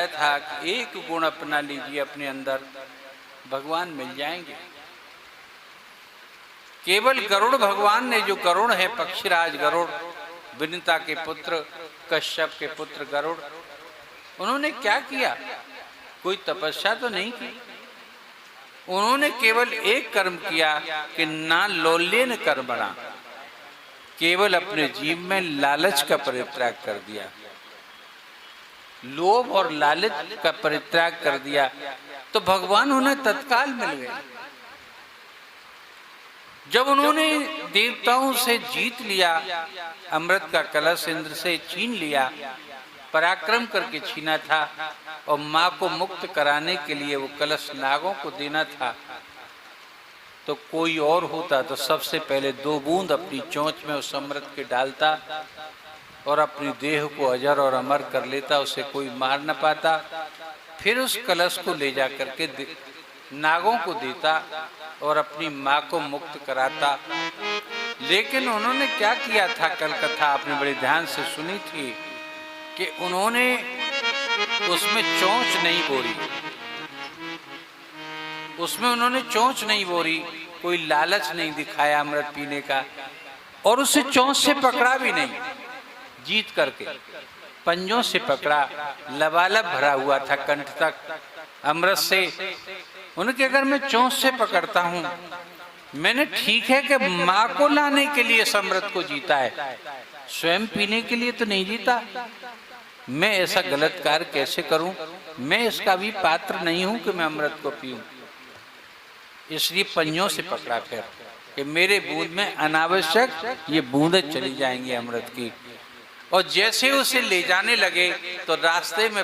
था कि एक गुण अपना लीजिए अपने अंदर, भगवान मिल जाएंगे। केवल गरुड़ भगवान ने, जो गरुड़ है पक्षीराज गरुड़, विनीता के पुत्र, कश्यप के पुत्र गरुड़, उन्होंने क्या किया? कोई तपस्या तो नहीं की। उन्होंने केवल एक कर्म किया कि ना लौल्येन कर्मणा, केवल अपने जीव में लालच का परित्याग कर दिया, लोभ और लालच का परित्याग कर दिया, तो भगवान उन्हें तत्काल मिल गए। जब उन्होंने देवताओं से जीत लिया, अमृत का कलश इंद्र से छीन लिया, पराक्रम करके छीना था, और मां को मुक्त कराने के लिए वो कलश नागों को देना था, तो कोई और होता तो सबसे पहले 2 बूंद अपनी चोंच में उस अमृत के डालता और अपनी देह को अजर और अमर कर लेता, उसे कोई मार न पाता। फिर उस कलश को ले जा करके नागों को देता और अपनी माँ को मुक्त कराता। लेकिन उन्होंने क्या किया था, कल कथा आपने बड़े ध्यान से सुनी थी कि उन्होंने उसमें चोंच नहीं बोरी, उसमें उन्होंने चोंच नहीं बोरी, कोई लालच नहीं दिखाया अमृत पीने का, और उसे चोंच से पकड़ा भी नहीं, जीत करके पंजों से पकड़ा, लबालब भरा हुआ था कंठ तक अमृत से। उनके अगर मैं चोंच से पकड़ता हूं, मैंने ठीक है कि मां को लाने के लिए इस अमृत को जीता है, स्वयं पीने के लिए तो नहीं जीता। मैं ऐसा गलत कार्य कैसे करूं? मैं इसका भी पात्र नहीं हूं कि मैं अमृत को पीऊं। इसलिए पंजों से पकड़ा फिर कि मेरे बूंद में अनावश्यक ये बूंदें चली जाएंगी अमृत की। और जैसे उसे ले जाने लगे तो रास्ते में